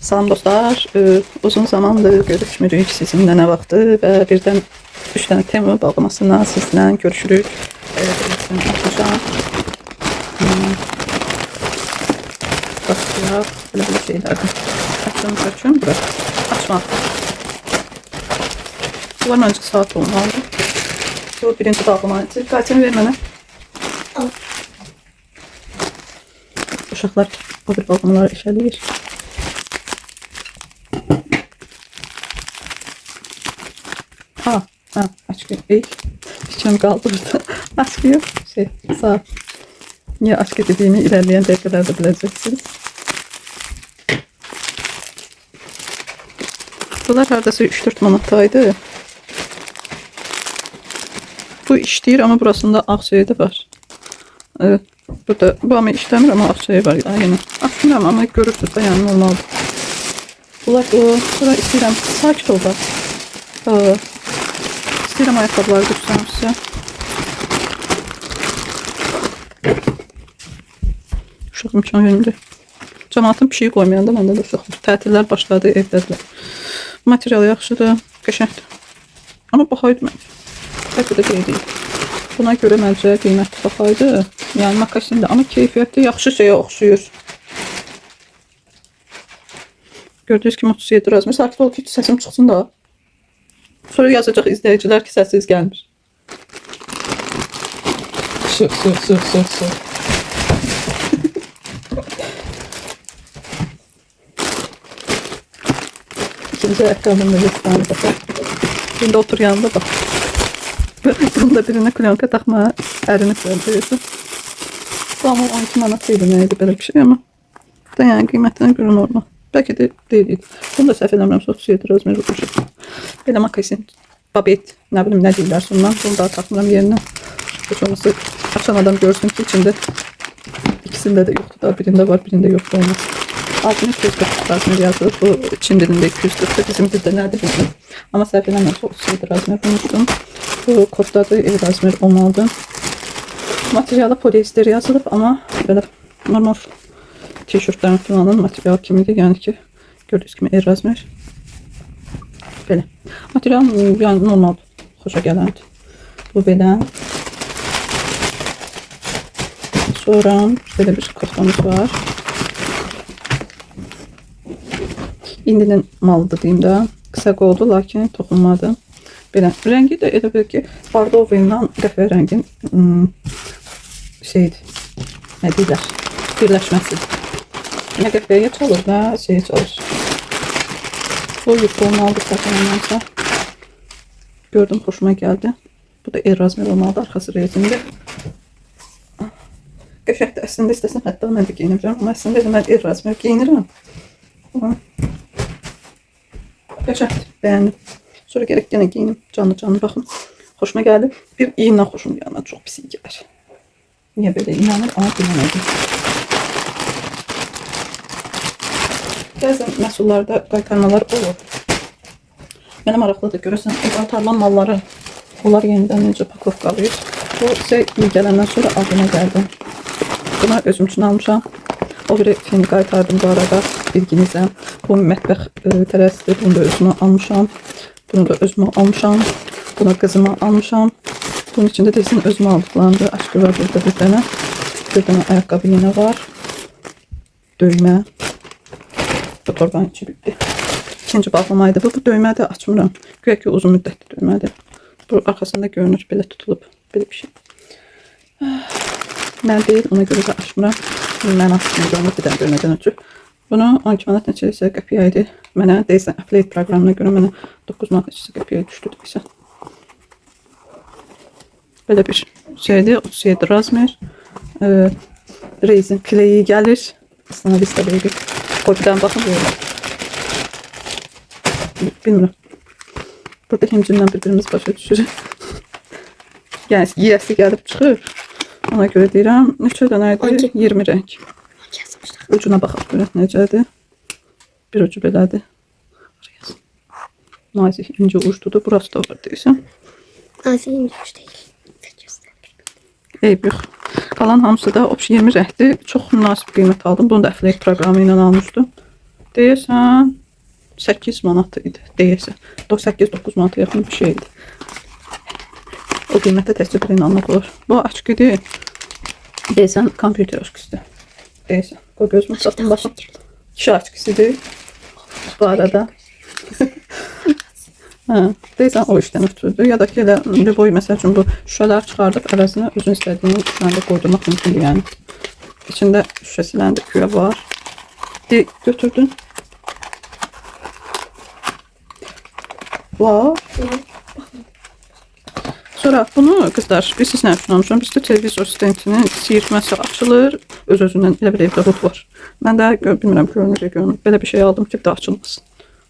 Salam dostlar, uzun zamandır görüşmürük sizinlə nə vaxtı və birdən 3 dənə tema bağlamasından sizlə görüşürük. Atacağım. Başlayaq, belə şeylərdən. Açın, bura. Açmaq. Bunlar məncə saat olmalı. Bu birinci bağlamayı. Qaytını ver mənə. Uşaqlar o bir bağlamaları işələyir. Açık değil. Fikrim kaldı burada. Açık yok. Sağ. Niye açık dediğimi ilerleyen dakikalarda bileceksiniz. Bunlar hardası 3-4 manatdaydı. Bu işləyir ama burasında ağ şeyi de var. Evet. Burada bu ama işləmir ama ağ şeyi var. Yine. Açmıram ama görürsünüz de yani olmalı. Bunlar bura istəyirəm. Sakit ol bak. İstəyirəm ayaqqabıları göstərim sizə. Uşaq imkan verimli. Cəmaatın bir şey qoymayanda məndə də uşaqlar. Tətillər başladı, evdədirlər. Material yaxşıdır, qəşəngdir. Amma baxaydı məncə. Bəlkə də deyil. Buna görə məncə qiymətli baxaydı. Yəni makasindir, amma keyfiyyətli yaxşı şeyə oxşuyur. Gördüyünüz kimi 37 razmer. Sakit ol ki səsim çıxsın da. Sonra yazacaq izləyicilər ki səssiz gəlmir. Sır. İkinci ayakkabımı da göstereyim bakalım. Şimdi otur yanında bak. Bunda birine klonka takmaya ərinib verdi. Bu ama 12 manat deyildi neydi belə bir şey ama. Da yani qiymətinə görə normal. Belki de değil. Bunu da səhv eləmirəmsə 37 razmer olacaq. Belə makasin, babet, nə bilim nə deyirlər sondan. Bunu daha takmıram yerinə. Heç olmasa açan adam görsün ki içində ikisində də yoxdur da. Birində var, birində yoxdur olmaz. Altına 240 razmer yazılır. Bu Çin dilində 240'da bizim dildə nədir bilmiyorum. Amma səhv eləmirəmsə 37 razmer bulmuşdum. Bu koddadır, razmer olmalıdır. Materialı polyester yazılıb amma belə normal tişörtlərin falanın material kimidir. Yəni ki, gördüyünüz kimi razmer. Belə. Material yəni normal, xoşa gələndir. Bu belə. Sonra belə bir koftamız var. İndinin malıdır deyim də. Qısa qoldu, lakin toxunmadı. Belə. Rəngi də elə bir ki, bordo ilə qəhvə rəngin şeydir. Nə deyirlər? Birləşməsidir. Nə qəhvəyə çalır və şeyə çalır. Bu yufruğunu aldık zaten. Gördüm, hoşuma geldi. Bu da razmer olmalı, arkası rezinli. Qəşəngdir. Əslində istəsəm hətta mən də giyinirəm. Amma əslində mən razmer giyinirəm. Qəşəngdir, bəyəndim. Sonra gərək yenə giyinim. Canlı baxın. Hoşuma geldi. Bir iğimdən xoşum gəlmir. Çox pis iyi gəlir. Niyə belə inanır? Amma bilmədim. Bəzən məhsullarda qaytarmalar olur. Mənə maraqlıdır, görürsən, qaytarılan malları onlar yenidən necə pakovkalıyır. Bu sizə iyi gələndən sonra ağına gəldim. Buna özüm üçün almışam. O biri filmi qaytardım bu arada bilginizə. Bu mətbəx tərəzidir, bunu da özümə almışam. Bunu da özümə almışam. Bunu qızıma almışam. Bunun içində də sizin özümə aldıqlarımdır. Aşkı var burada bir dənə. Bir dənə ayaqqabı yenə var. Döymə. Bu torbanın içi bitti. İkinci bağlamaydı bu. Bu döymə də açmıram. Güya ki uzun müddətli döymədir. Bu arxasında görünür belə tutulub. Belə bir şey. Mən deyil, ona görə də açmıram. Mən açmıram görünür bir dənə döymədən ötürü. Bunu 12 manat neçəsə qəpiyə idi. Mənə deyilsən affiliate proqramına görə mənə 9 manat neçəsə qəpiyə düşdü deyilsən. Belə bir şeydir. 37 razmer. Rezin kleyi gəlir. Aslında listə belə kopyadan baxın böyle. Bilmiyorum. Burada hemcindən bir-birimiz başa düşürük. Yəni yiyəsi gəlib çıxır. Ona görə deyirəm. Neçə dənə idi? 20 rəng. Ucuna baxaq görək necədir. Bir ucu belədir. Nazik ince uçtudur. Burası da var deyirsən. Nazik ince uç deyil. Eyb yox. Qalan hamısı da 20 rəngdir. Çox münasib qiymət aldım. Bunu da affiliate proqramı ilə almışdım. Deyəsən 8 manat idi. Deyəsən 8-9 manata yaxın bir şeydi. O qiymətə təkcə bir inanmaq olar. Bu açqidir. Deyəsən kompüter açqısıdır. Deyəsən. Qoy gözümü satın baxım. Kişi açqısıdır. Bu arada. Hə, deyəsən o işdən ötürdü. Ya da ki, elə boy məsəl üçün bu şüşələr çıxardıb əvəzinə özün istədiyin şüşəni qoydurmaq mümkündür yəni. İçində şüşəsiləndə güya var. Götürdün. Var. Sonra bunu qızlar, biz siz nə üçün almışam? Bizdə televizor stendinin siyirtməsi açılır. Öz-özündən elə bir evdə rot var. Mən də bilmirəm, görünür. Belə bir şey aldım ki, bir də açılmasın.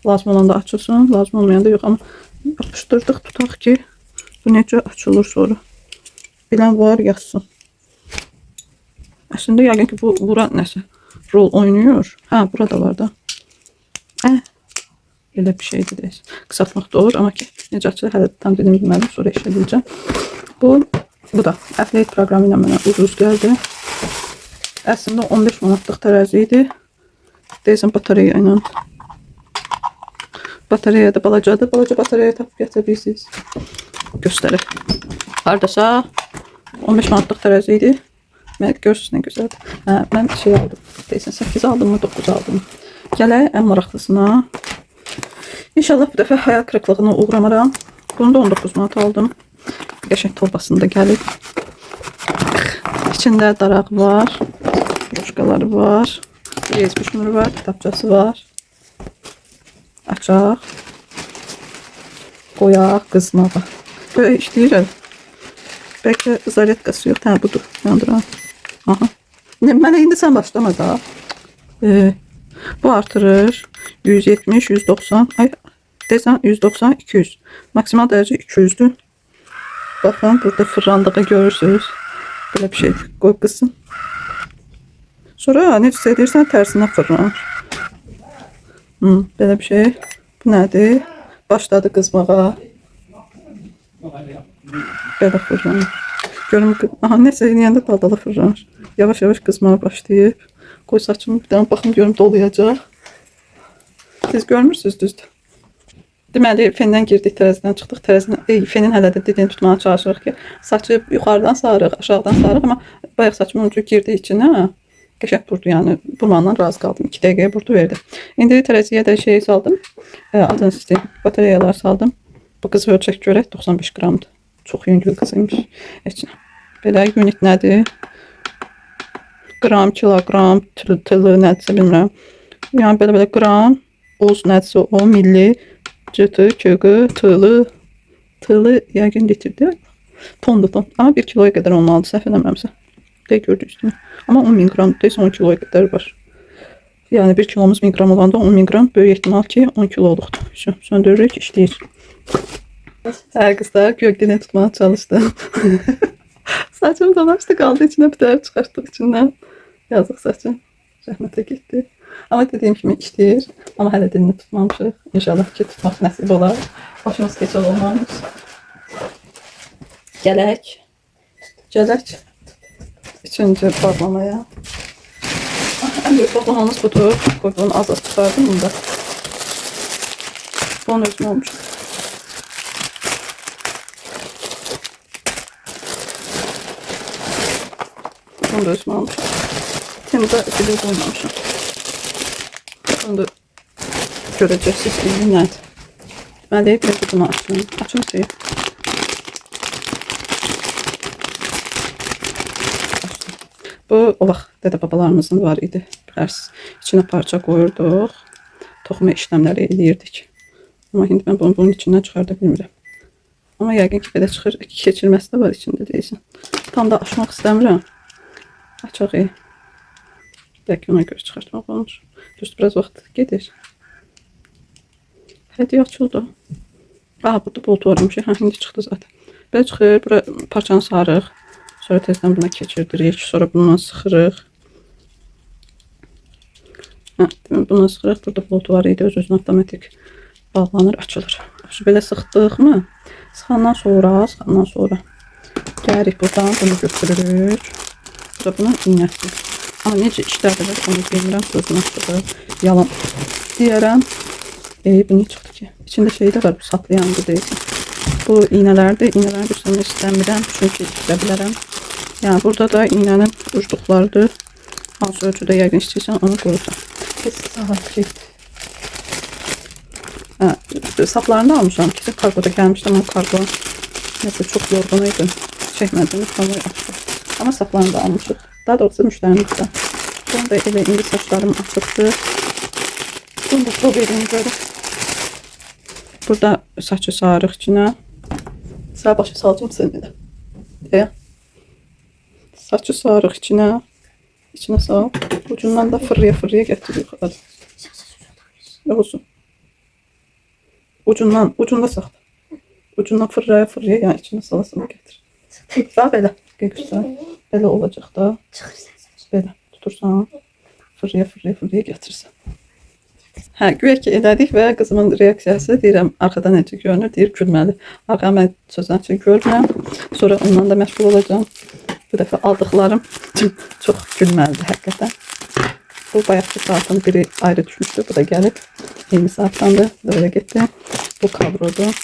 Lazım olan da açılsın, lazım olmayan da yox. Amma yapışdırdıq, tutaq ki, bu necə açılır sonra. Bilən var, yazsın. Əslində, yəqin ki, bu bura nəsə rol oynayır. Hə, burada var da. Elə bir şeydir deyəsən. Qısaltmaq da olur, amma ki, necə açılır, hələ tam dilimi bilmədim, sonra işlədəcəm. Bu da Affiliate proqramı ilə mənə ucuz gəldi. Əslində 15 manatlıq tərəzi idi. Deyəsən batareya ilə. Batareya da balacadır. Balaca batareya tapıb gətirə bilirsiniz. Göstərək. Hardasa 15 manatlıq tərəzi idi. Mən görürsünüz nə gözəldir. Hə, mən şey aldım. Deyəsən 8 aldım mı, 9 aldım. Gələk ən maraqlısına. İnşallah bu dəfə hayal kırıklığına uğramaram. Bunu da 19 manat aldım. Qəşəng torbasında gəlib. İçində daraq var. Yoşqaları var. USB şnuru var. Kitapçası var. Açaq. Qoyaq qızmağa. Böyle işləyir. Bəlkə zaretkası yox. Hə, budur. Yandıran. Aha. Mənə indi sən başlama da. Bu artırır. 170, 190. Ay, deyəsən 190, 200. Maksimal dərəcə 200'dür. Baxın, burada fırlandığı görürsünüz. Belə bir şey. Qoy qızsın. Sonra necə edirsən, tərsinə fırlanır. Belə bir şey. Bu nədir? Başladı qızmağa. Belə fırlanır. Görüm, aha, nəsə eləyəndə daldalı fırlanır. Yavaş-yavaş qızmağa başlayıb. Qoy saçımı bir dənə baxım, görüm doluyacaq. Siz görmürsünüz, düzdür. Deməli, fendən girdik, tərəzidən çıxdıq. Fenin hələ də didini tutmağa çalışırıq ki, saçı yuxarıdan sarıq, aşağıdan sarıq. Amma bayaq saçımın ucu girdi içinə. Qəşəng burdu, yəni burmandan razı qaldım. 2 dəqiqəyə burdu verdi. İndi tərəziyə də şey saldım. Adını sistem, batareyalar saldım. Bu qız ölçək görək, 95 qramdır. Çox yüngül qızıymış. Belə unit nədir? Qram, kilogram, tılı nədirsə bilmirəm. Yəni belə qram, oz nədirsə o, milli, cıtı, köqü, tılı yəqin litrdir. Tondur, ton. Amma 1 kiloya qədər olmalıdır, səhv eləmirəmsə. Deyə gördünüz değil mi? Amma 10.000 qram deyəsə 10 kiloya qədər var. Yəni 1 kilomuz 1000 qram olanda 10.000 qram böyük ehtimal ki 10 kiloluqdur. Söndürürük, işləyir. Hər qızlar göqdəni tutmağa çalışdım. Saçım dolaşdı, qaldı içinə bir tərəf çıxartdıq içindən. Yazıq saçım rəhmətə getdi. Amma dediyim kimi işləyir. Amma hələ dilini tutmamışıq. İnşallah ki tutmaq nəsib olar. Başımız keçər olmamış. Gələk. Üçüncü bağlamaya. En büyük bağlamamız budur. Qoy bunu az çıxardım bunda. Bunun özünə olmuş. Bunu da özümə almışım. Şimdi de bir koymamışım. Bunu da görəcəksiniz ki, nədir. Deməli, bir bunu açın. Açın ki. Bu o vaxt dədə babalarımızın var idi. Bilərsiniz. İçinə parça qoyurduq. Toxuma işləmləri eləyirdik. Amma indi mən bunun içindən çıxarda bilmirəm. Amma yəqin ki, belə çıxır. Keçirməsi də var içində deyəsən. Tam da açmaq istəmirəm. Açaq. Bəlkə ona görə çıxartmaq olmur. Düz biraz vaxt gedir. Hədiyyə açıldı. Burada bolt varmış. İndi çıxdı zaten. Belə çıxır. Bura parçanı sarıq. Sonra tezdən buna keçirdirik. Sonra bundan sıxırıq. Bundan sıxırıq. Burada bolt var idi. Öz-özünə avtomatik bağlanır, açılır. Belə sıxdıq mı? Sıxandan sonra gəlirik buradan. Bunu götürürük. Burada bunun iğnəsi. Amma necə işlərdir onu bilmirəm. Sözünü açılır. Yalan. deyərəm. Bu niyə çıxdı ki? İçində şey də var, bu saplayandı deyilsin. Bu iğnələrdir. İğnələrin üstünü istəmirəm, çünki itirə bilərəm. Yəni burada da iğnənin ucluqlarıdır. Hansı ölçüdə yəqin istəyirsən, onu qoyursan. Saplarını da almışam ki, kargoda gəlmişdim, ama kargo nəsə çox yorğun idi. Çəkmədim, kamerayı açdım. Ama saplarını da almışıq. Daha doğrusu müştərimizdə. Bunu da elə indi saçlarım açıqdır. Bunu da çok edin böyle. Burada saçı sarıq içinə. Sağ başa salacağım seninle. Saçı sarıq içinə. İçinə sal. Ucundan da fırlaya getiriyor. Hadi. Olsun. Ucunda saxla. Ucundan fırlaya yani içinə salasını getir. Daha belə. Götürsən. Belə olacaq da. Belə tutursan. Fırlaya getirsən. Hə, güya ki elədik və qızımın reaksiyası deyirəm, arxadan necə görünür, deyir gülməli. Arxadan mən sözdən üçün görmürəm. Sonra ondan da məşğul olacağım. Bu dəfə aldıqlarım çox gülməlidir həqiqətən. Bu bayaqki saatın biri ayrı düşmüşdü, bu da gəlib. Eyni saatdandır, böyle getdi. Bu kabrodur.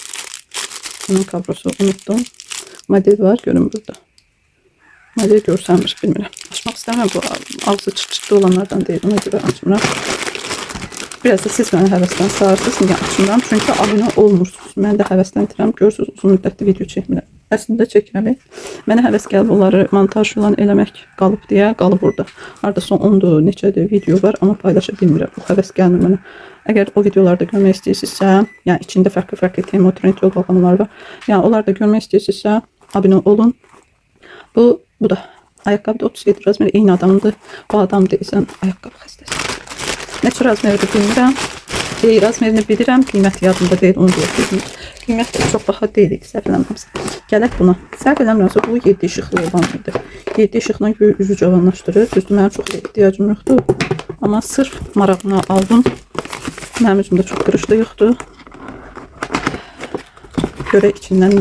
Bunun kabrosu unuttum. Model var, görün burada. Model görsənmiş, bilmirəm. Açmaq istəmirəm, bu ağzı çıt-çıtlı olanlardan deyil, ona görə açmıram. Biraz da siz beni həvəsdən sağırsınız, niyə açmıram? Çünki abunə olmursunuz. Mən də həvəsləndirəm. Görürsünüz, uzun müddətli video çəkmirəm. Əslində çəkirəm. Mənə həvəs gəlib onları montaj falan eləmək qalıb deyə, qalıb burada. Hardasa 10'dur, neçədir video var, amma paylaşa bilmirəm. Bu həvəs gəlmir mənə. Əgər o videolarda görmək istəyirsinizsə, yəni içində fərqli tema, trend yol bağlamalar var. Yəni onlar da görmək istəyirsinizsə, abunə olun. Bu da ayaqqabıda 37 razmer, eyni adamdır. Bu adam deyilsən, ayaqqabı xəstəsi. Neçə razmeri bilmirəm. Razmerini bilirəm, qiyməti yadımda deyil, onu deyək. Qiymət də çox baha deyil, səhv eləmirəmsə. Gələk buna. Səhv eləmirəmsə, bu 7 işıqlı olan idi. 7 işıqla üzü cavanlaşdırır. Düzdür, mənim çox ehtiyacım yoxdur. Amma sırf marağına aldım. Mənim üzümdə çox qırış da yoxdur. Görək içindən.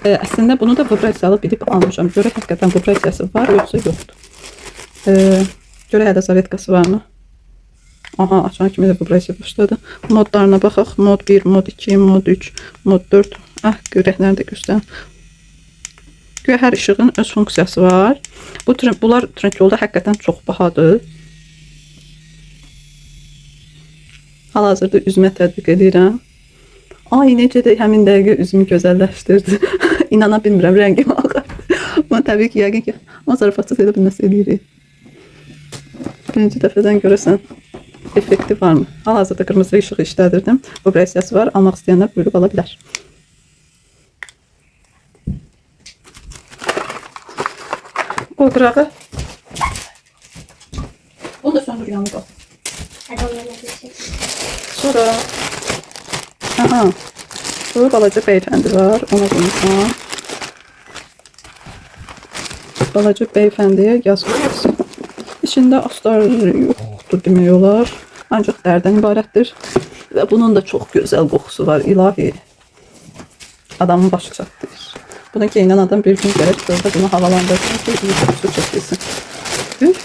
Əslində bunu da vibrasiyalı bilib almışam. Görək həqiqətən vibrasiyası var, yoxsa yoxdur. Görək hələ zavetkası varmı? Aha, açan kimi də vibrasiya başladı. Modlarına baxaq. Mod 1, mod 2, mod 3, mod 4. Rəhlərini də göstərim. Güya hər işığın öz funksiyası var. Bunlar Trendyolda həqiqətən çox bahadır. Hal-hazırda üzümə tətbiq edirəm. Ay, necə də həmin dəqiqə üzümü gözəlləşdirdi. İnana bilmirəm, rəngim ağardı. Amma təbii ki, yəqin ki, zarıfatsız elə bilməsə eləyirik. Birinci dəfədən görəsən effekti varmı? Hal-hazırda qırmızı işığı işlədirdim. Vibrasiyası var. Almaq istəyənlər buyurub ala bilər. Qoy qırağı. Onu da söndür yanı qal. Sonra bu balaca beyefendi var. Ona qoyacağım. Balaca beyefendiyə yaz qoyacağım. İçində astar yoxdur demək olar. Ancaq dərdən ibarətdir. Və bunun da çox gözəl qoxusu var. İlahi. Adamın başı çatlayır. Bunu geyinən adam bir gün gələk burada bunu havalandırsın ki, iyi qoxusu çəkilsin. Üf.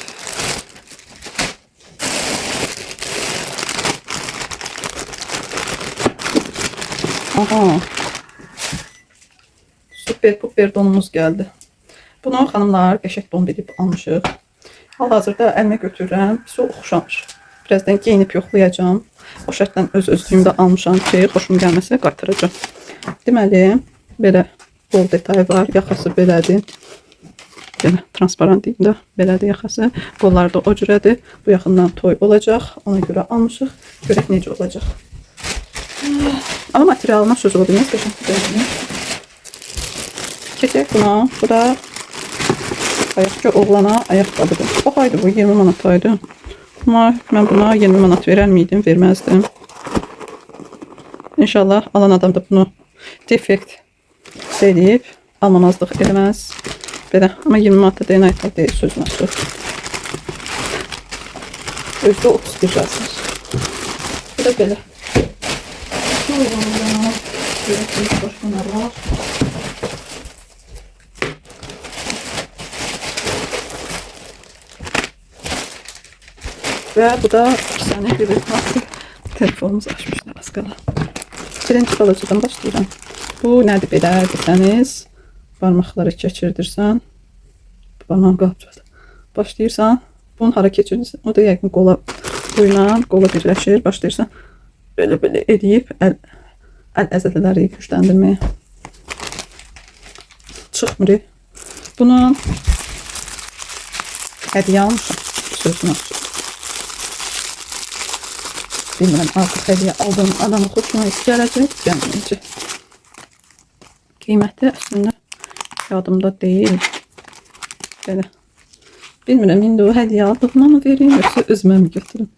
Aha. Super donumuz gəldi. Bunu xanımlar qəşək don edib almışıq. Hal-hazırda əlimə götürürəm. Su oxşamır. Birazdan geyinib yoxlayacağım. O şərtdən öz-özlüyümdə almışam ki, xoşum gəlməsə qaytaracağım. Deməli, belə bol detay var. Yaxası belədir. Belə transparent deyim də. Belədir yaxası. Qolları da o cürədir. Bu yaxından toy olacaq. Ona görə almışıq. Görək necə olacaq. Amma materialına söz ola bilməz. Keçək buna. Bu da bayaqki oğlana ayaqqabıdır. Baxaydı bu 20 manataydı. Amma mən buna 20 manat verər miydim? Verməzdim. İnşallah alan adam da bunu defekt eləyib almamazlıq eləməz. Belə. Amma 20 manatda deyən ayaqqabı deyil sözünə söz. Özdə 31 yazmış. Bu da belə. Və bu da bir sənə bir Telefonumuzu açmışlar az qala. Birinci balacadan başlayıram. Bu nədir belə desəniz, barmaqları keçirdirsən. Barmağın qalacaq. Başlayırsan, bunu hara keçirirsən, o da yəqin qola qola birləşir. Başlayırsan, belə edib əl əzələləri gücləndirməyə. Çıxmır. Bunu hədiyyə almışam. Sözünü açıyorum. Bilmirəm, artıq hədiyyə aldığım adamın xoşuna gələcək, gəlməyəcək. Qiyməti əslində yadımda deyil. Belə. Bilmirəm, indi o hədiyyə aldığıma mı vereyim, yoxsa özümə mi götürüm?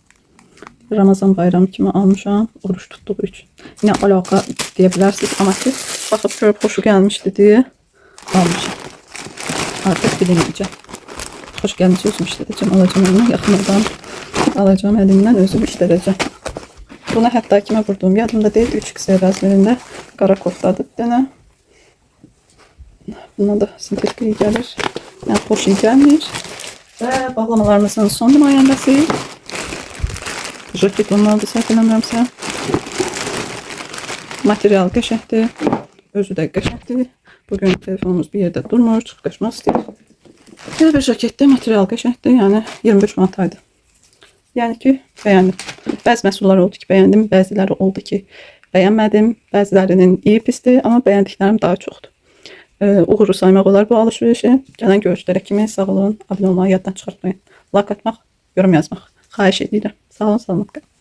Ramazan bayramı kimi almışam, oruç tutduğu üçün. Yine alaka deyə bilərsiniz, amma ki, baxıb görüb xoşu gəlmişdi deyə almışam. Artıq bilinməyəcək. Xoş gəlmişsə özüm işlədəcəm, alacağım əlimdən yaxınlardan, alacağım əlimdən özüm işlədəcəm. Buna hətta kimə vurduğum yadımda deyil, 3x əvəzlərində qara koddadır bir dənə. Buna da sintetik iyi gəlir, yəni xoş iyi gəlmir. Və bağlamalarımızın son nümayəndəsi. Jokit olmalıdır, səhv eləmirəmsə. Material qəşəngdir, özü də qəşəngdir. Bugün telefonumuz bir yerdə durmur, çox qaçmaq istəyir. Belə bir jaketdə material qəşəngdir, yəni 25 manataydı. Yəni ki, bəyəndim. Bəzi məhsullar oldu ki, bəyəndim, bəziləri oldu ki, bəyənmədim. Bəzilərinin iyi pisdir, amma bəyəndiklərim daha çoxdur. Uğurlu saymaq olar bu alışverişi. Gələn görüşlərə kimi sağ olun, abunə olmağı yaddan çıxartmayın. Like atmaq, yorum yazmaq xahiş edirəm. Sağ olun, salamat qalın.